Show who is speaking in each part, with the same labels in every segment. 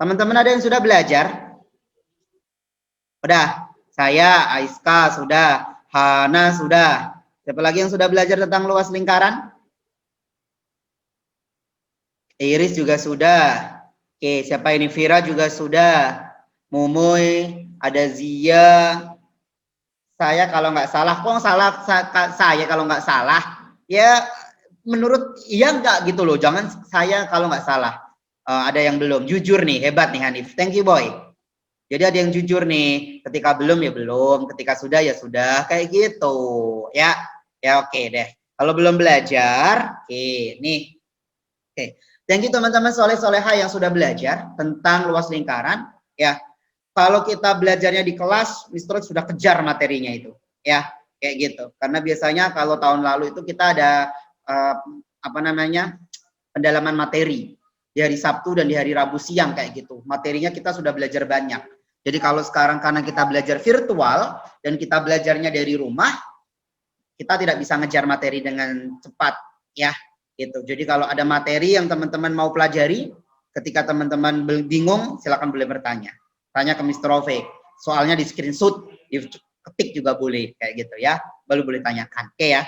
Speaker 1: Teman-teman ada yang sudah belajar? Udah, saya, Aiska sudah, Hana sudah. Siapa lagi yang sudah belajar tentang luas lingkaran? Iris juga sudah. Oke, siapa ini? Vira juga sudah. Mumuy, ada Zia. Saya kalau nggak salah, kok salah saya kalau nggak salah. Ya, menurut iya nggak gitu loh. Jangan saya kalau nggak salah. Ada yang belum. Jujur nih, hebat nih Hanif. Thank you, boy. Jadi ada yang jujur nih, ketika belum ya belum, ketika sudah ya sudah, kayak gitu. Ya, ya oke deh. Kalau belum belajar, oke, nih. Oke, thank you teman-teman soleh-soleha yang sudah belajar tentang luas lingkaran. Ya, kalau kita belajarnya di kelas, Mister sudah kejar materinya itu. Ya, kayak gitu. Karena biasanya kalau tahun lalu itu kita ada apa namanya pendalaman materi di hari Sabtu dan di hari Rabu siang kayak gitu. Materinya kita sudah belajar banyak. Jadi kalau sekarang karena kita belajar virtual dan kita belajarnya dari rumah, kita tidak bisa ngejar materi dengan cepat ya gitu. Jadi kalau ada materi yang teman-teman mau pelajari, ketika teman-teman bingung silakan boleh bertanya. Tanya ke Mr. Rofik. Soalnya di screenshot, di ketik juga boleh kayak gitu ya. Baru boleh tanyakan. Oke ya.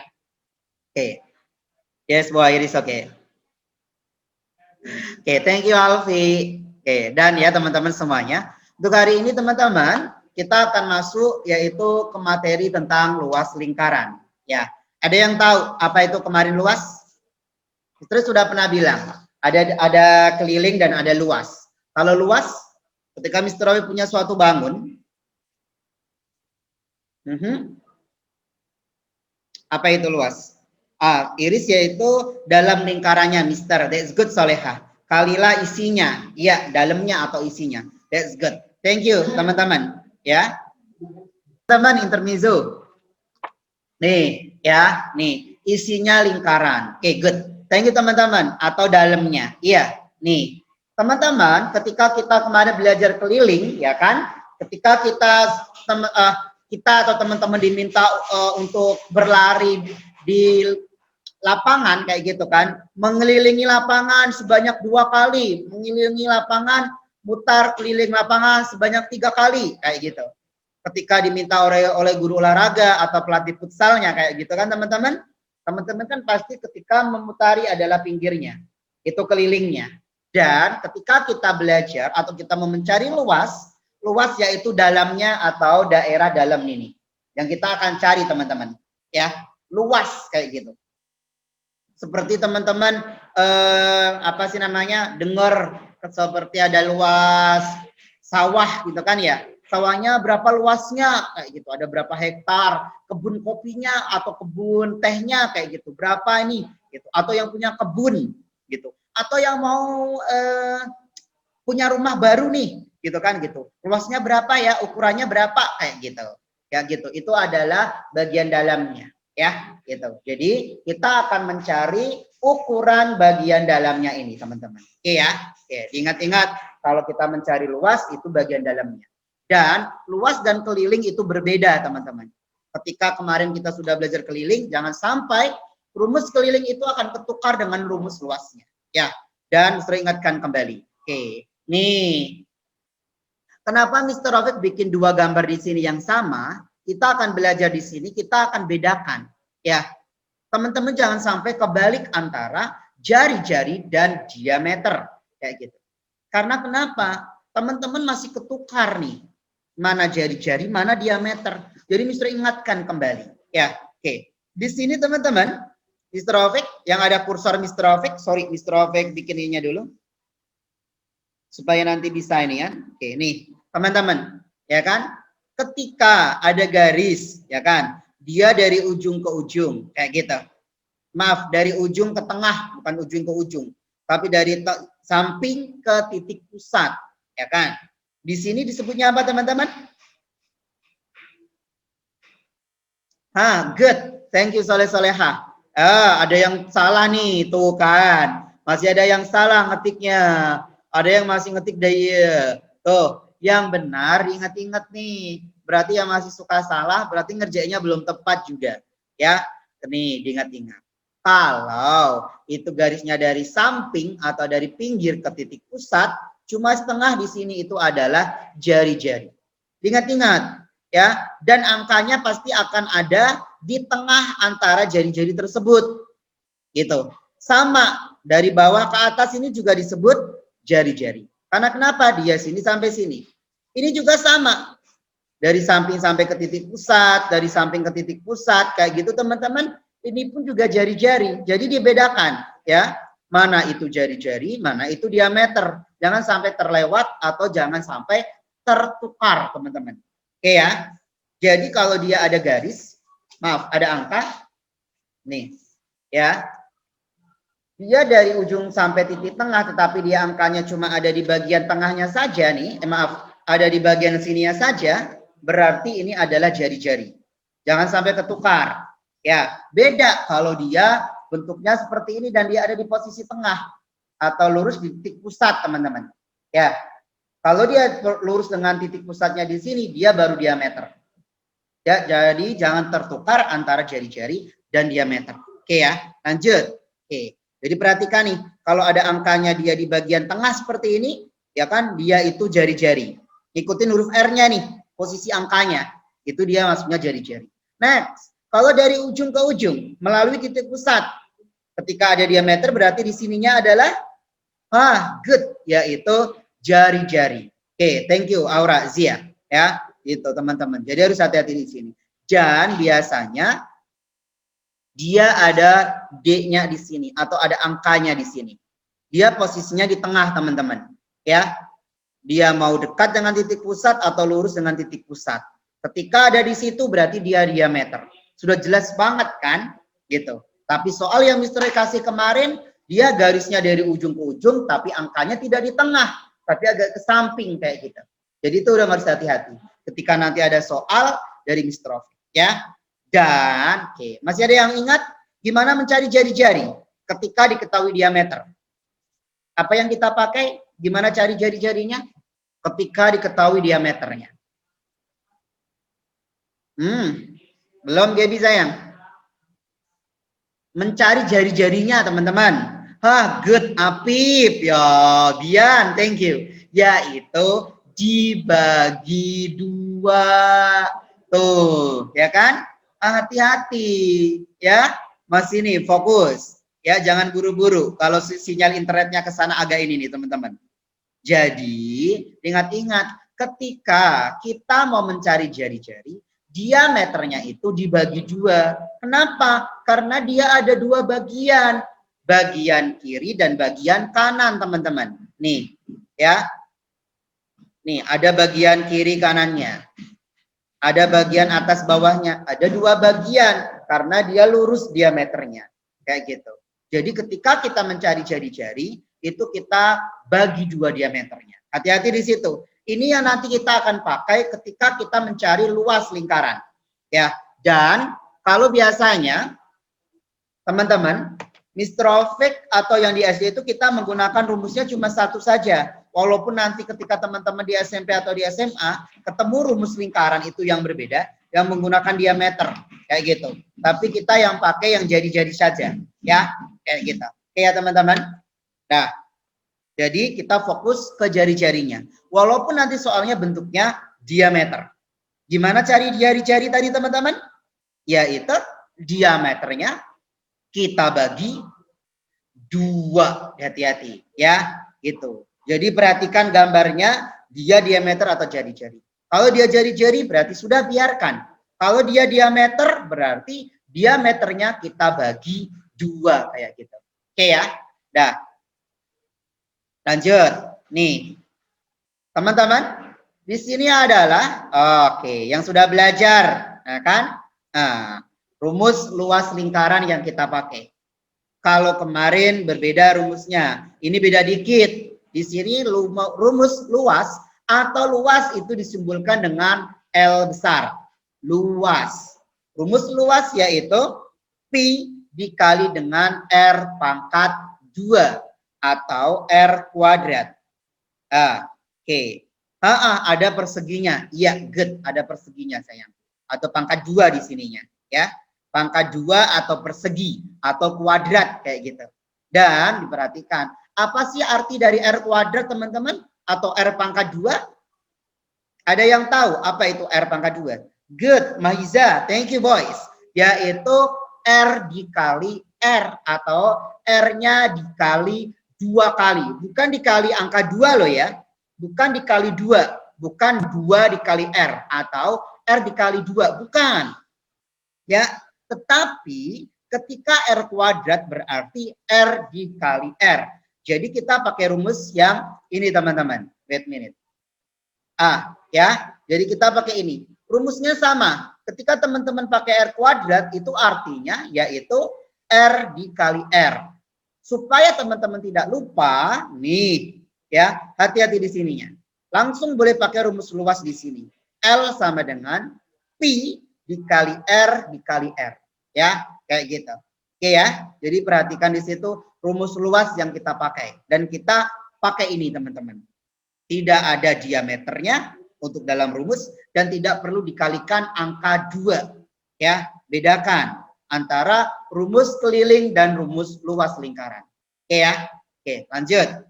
Speaker 1: Oke. Yes, Bu Iris, oke. Oke, thank you Alfi. Oke, dan ya teman-teman semuanya. Untuk hari ini teman-teman, kita akan masuk yaitu ke materi tentang luas lingkaran. Ya, ada yang tahu apa itu kemarin luas? Terus sudah pernah bilang, ada keliling dan ada luas. Kalau luas, ketika Mr. Roy punya suatu bangun, apa itu luas? Iris yaitu dalam lingkarannya, Mister. That's good, Soleha. Kalilah isinya, ya dalamnya atau isinya. That's good. Thank you, teman-teman. Ya, teman intermezzo. Nih, ya, nih isinya lingkaran. Oke, good. Thank you, teman-teman. Atau dalamnya, iya. Nih, teman-teman, ketika kita kemarin belajar keliling, ya kan? Ketika kita atau teman-teman diminta untuk berlari di lapangan kayak gitu kan, mengelilingi lapangan sebanyak 2 kali, mengelilingi lapangan, mutar keliling lapangan sebanyak 3 kali kayak gitu. Ketika diminta oleh guru olahraga atau pelatih futsalnya kayak gitu kan teman-teman, teman-teman kan pasti ketika memutari adalah pinggirnya, itu kelilingnya. Dan ketika kita belajar atau kita mencari luas, luas yaitu dalamnya atau daerah dalam ini yang kita akan cari teman-teman, ya luas kayak gitu. Seperti teman-teman apa sih namanya dengar seperti ada luas sawah gitu kan ya, sawahnya berapa luasnya kayak gitu, ada berapa hektar, kebun kopinya atau kebun tehnya kayak gitu berapa ini gitu, atau yang punya kebun gitu, atau yang mau punya rumah baru nih gitu kan gitu, luasnya berapa ya, ukurannya berapa kayak gitu ya gitu, itu adalah bagian dalamnya ya gitu. Jadi kita akan mencari ukuran bagian dalamnya ini teman-teman. Oke ya. Oke, ingat-ingat kalau kita mencari luas itu bagian dalamnya. Dan luas dan keliling itu berbeda teman-teman. Ketika kemarin kita sudah belajar keliling, jangan sampai rumus keliling itu akan ketukar dengan rumus luasnya. Ya. Dan sering ingatkan kembali. Oke. Nih. Kenapa Mr. Rofik bikin 2 gambar di sini yang sama? Kita akan belajar di sini, kita akan bedakan. Ya, teman-teman jangan sampai kebalik antara jari-jari dan diameter. Kayak gitu. Karena kenapa? Teman-teman masih ketukar nih. Mana jari-jari, mana diameter. Jadi Mr. ingatkan kembali. Ya, oke. Di sini teman-teman, Mr. Rofik, yang ada kursor Mr. Rofik. Sorry, Mr. Rofik bikin ininya dulu. Supaya nanti bisa ini ya. Oke, nih teman-teman. Ya kan? Ketika ada garis, ya kan, dia dari ujung ke ujung, kayak gitu. Maaf, dari ujung ke tengah, bukan ujung ke ujung, tapi dari samping ke titik pusat, ya kan. Di sini disebutnya apa teman-teman? Good, thank you Soleh-Soleha. Ada yang salah nih, tuh kan, masih ada yang salah ngetiknya, ada yang masih ngetik dari tuh. Yang benar ingat-ingat nih, berarti yang masih suka salah berarti ngerjainnya belum tepat juga ya. Nih diingat-ingat, kalau itu garisnya dari samping atau dari pinggir ke titik pusat, Cuma setengah di sini itu adalah jari-jari. Ingat-ingat ya, dan angkanya pasti akan ada di tengah antara jari-jari tersebut. Gitu. Sama dari bawah ke atas ini juga disebut jari-jari. Karena kenapa? Dia sini sampai sini. Ini juga sama. Dari samping sampai ke titik pusat, dari samping ke titik pusat, kayak gitu teman-teman. Ini pun juga jari-jari. Jadi dibedakan ya. Mana itu jari-jari, mana itu diameter. Jangan sampai terlewat atau jangan sampai tertukar, teman-teman. Oke ya. Jadi kalau dia ada garis, maaf, ada angka. Nih, ya. Dia dari ujung sampai titik tengah, tetapi dia angkanya cuma ada di bagian tengahnya saja nih. Maaf, ada di bagian sininya saja. Berarti ini adalah jari-jari. Jangan sampai ketukar. Ya, beda kalau dia bentuknya seperti ini dan dia ada di posisi tengah atau lurus di titik pusat, teman-teman. Ya, kalau dia lurus dengan titik pusatnya di sini, dia baru diameter. Ya, jadi jangan tertukar antara jari-jari dan diameter. Oke ya, lanjut. Oke. Jadi perhatikan nih, kalau ada angkanya dia di bagian tengah seperti ini, ya kan dia itu jari-jari. Ikutin huruf R-nya nih, posisi angkanya. Itu dia maksudnya jari-jari. Next, kalau dari ujung ke ujung, melalui titik pusat, ketika ada diameter berarti di sininya adalah, good, yaitu jari-jari. Oke, thank you Aura, Zia. Ya, itu teman-teman. Jadi harus hati-hati di sini. Dan biasanya dia ada D-nya di sini atau ada angkanya di sini. Dia posisinya di tengah, teman-teman. Ya. Dia mau dekat dengan titik pusat atau lurus dengan titik pusat. Ketika ada di situ berarti dia diameter. Sudah jelas banget kan? Gitu. Tapi soal yang Mister kasih kemarin, dia garisnya dari ujung ke ujung tapi angkanya tidak di tengah, tapi agak ke samping kayak gitu. Jadi itu udah harus hati-hati. Ketika nanti ada soal dari Mister ya. Dan, oke, masih ada yang ingat gimana mencari jari-jari ketika diketahui diameter? Apa yang kita pakai? Gimana cari jari-jarinya? Ketika diketahui diameternya. Belum Gaby sayang. Mencari jari-jarinya teman-teman. Good Apip. Ya, Bian, thank you. Yaitu dibagi 2. Tuh, ya kan? Hati-hati ya, masih nih fokus ya, jangan buru-buru kalau sinyal internetnya ke sana agak ini nih teman-teman. Jadi ingat-ingat ketika kita mau mencari jari-jari, diameternya itu dibagi 2. Kenapa? Karena dia ada 2 bagian, bagian kiri dan bagian kanan teman-teman. Nih ya, nih ada bagian kiri kanannya. Ada bagian atas bawahnya, ada 2 bagian karena dia lurus diameternya. Kayak gitu. Jadi ketika kita mencari jari-jari, itu kita bagi 2 diameternya. Hati-hati di situ. Ini yang nanti kita akan pakai ketika kita mencari luas lingkaran. Ya, dan kalau biasanya teman-teman, Mr. Ofik atau yang di SD itu kita menggunakan rumusnya cuma 1 saja. Walaupun nanti ketika teman-teman di SMP atau di SMA ketemu rumus lingkaran itu yang berbeda, yang menggunakan diameter kayak gitu. Tapi kita yang pakai yang jari-jari saja, ya kayak gitu. Oke ya teman-teman. Nah, jadi kita fokus ke jari-jarinya. Walaupun nanti soalnya bentuknya diameter. Gimana cari jari-jari tadi teman-teman? Yaitu diameternya kita bagi 2. Hati-hati ya, gitu. Jadi perhatikan gambarnya, dia diameter atau jari-jari. Kalau dia jari-jari berarti sudah biarkan. Kalau dia diameter berarti diameternya kita bagi 2 kayak gitu. Oke ya. Dah. Lanjut. Nih. Teman-teman, di sini adalah yang sudah belajar, nah kan? Rumus luas lingkaran yang kita pakai. Kalau kemarin berbeda rumusnya, ini beda dikit. Di sini rumus luas atau luas itu disimbolkan dengan L besar. Luas. Rumus luas yaitu Pi dikali dengan R pangkat 2 atau R kuadrat. Oke. Ada perseginya. Iya, good. Ada perseginya sayang. Atau pangkat 2 di sininya. Ya. Pangkat 2 atau persegi atau kuadrat kayak gitu. Dan diperhatikan. Apa sih arti dari R kuadrat teman-teman? atau R pangkat 2? Ada yang tahu apa itu R pangkat 2? Good, Mahiza. Thank you, boys. Yaitu R dikali R atau R-nya dikali 2 kali. Bukan dikali angka 2 loh ya. Bukan dikali 2. Bukan 2 dikali R atau R dikali 2. Bukan. Ya, tetapi ketika R kuadrat berarti R dikali R. Jadi kita pakai rumus yang ini teman-teman. Wait a minute. Ya. Jadi kita pakai ini. Rumusnya sama. Ketika teman-teman pakai R kuadrat itu artinya yaitu R dikali R. Supaya teman-teman tidak lupa, nih ya, hati-hati di sininya. Langsung boleh pakai rumus luas di sini. L sama dengan P dikali R dikali R. Ya, kayak gitu. Oke ya. Jadi perhatikan di situ rumus luas yang kita pakai dan kita pakai ini teman-teman. Tidak ada diameternya untuk dalam rumus dan tidak perlu dikalikan angka 2. Ya, bedakan antara rumus keliling dan rumus luas lingkaran. Oke ya. Oke, lanjut.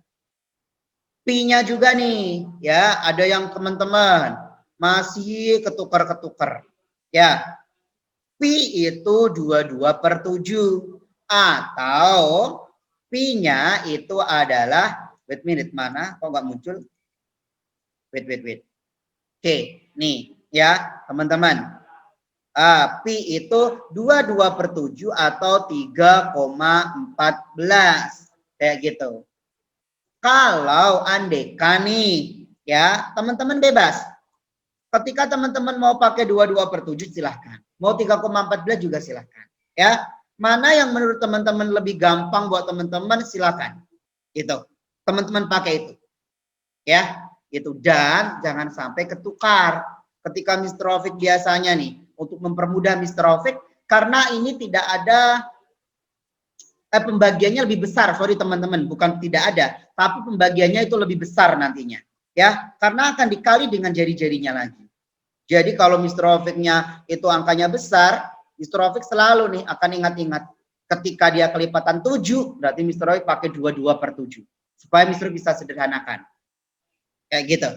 Speaker 1: Pi-nya juga nih, ya, ada yang teman-teman masih ketukar-ketukar. Ya. Pi itu 22/7 atau Pi-nya itu adalah wait minute mana? Kok nggak muncul? Wait. Oke, nih ya teman-teman. Pi itu 22/7 atau 3,14 kayak gitu. Kalau andekan nih ya teman-teman bebas. Ketika teman-teman mau pakai 22/7 silahkan. Mau 3,14 juga silahkan. Ya, mana yang menurut teman-teman lebih gampang buat teman-teman silahkan. Gitu. Teman-teman pakai itu. Ya, itu dan jangan sampai ketukar. Ketika Mr. Rafiq biasanya nih untuk mempermudah Mr. Rafiq karena ini tidak ada pembagiannya lebih besar, sorry teman-teman, bukan tidak ada, tapi pembagiannya itu lebih besar nantinya, ya, karena akan dikali dengan jari-jarinya lagi. Jadi kalau Mr. Rafiq-nya itu angkanya besar, Mr. Rafiq selalu nih akan ingat-ingat ketika dia kelipatan 7, berarti Mr. Rafiq pakai 22/7 supaya Mr. Rafiq bisa sederhanakan. Kayak gitu.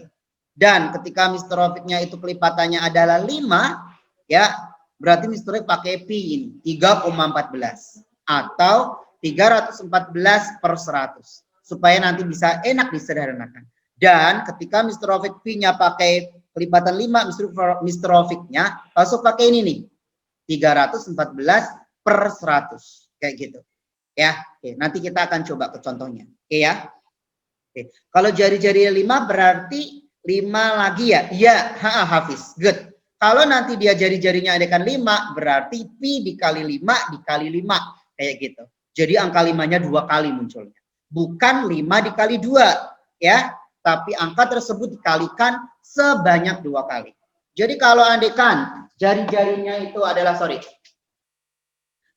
Speaker 1: Dan ketika Mr. Rafiq-nya itu kelipatannya adalah 5, ya, berarti Mr. Rafiq pakai pi ini 3,14 atau 314/100 supaya nanti bisa enak disederhanakan. Dan ketika Mr. Rafiq pi-nya pakai kelipatan 5, Mr. Rafiq-nya langsung pakai ini nih 314/100 kayak gitu. Ya, oke, nanti kita akan coba ke contohnya. Oke ya. Oke. Kalau jari-jari 5 berarti 5 lagi ya? Iya, Hafiz. Good. Kalau nanti dia jari-jarinya adekan 5 berarti pi dikali 5 dikali 5 kayak gitu. Jadi angka 5-nya 2 kali munculnya. Bukan 5 dikali 2 ya, tapi angka tersebut dikalikan sebanyak 2 kali. Jadi kalau andekan jari-jarinya itu adalah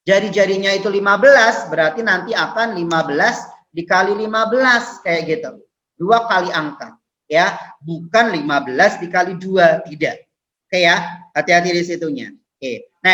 Speaker 1: jari-jarinya itu 15 berarti nanti akan 15 dikali 15 kayak gitu. 2 kali angka ya, bukan 15 dikali 2, tidak. Oke ya, hati-hati di situnya. Oke. Nah,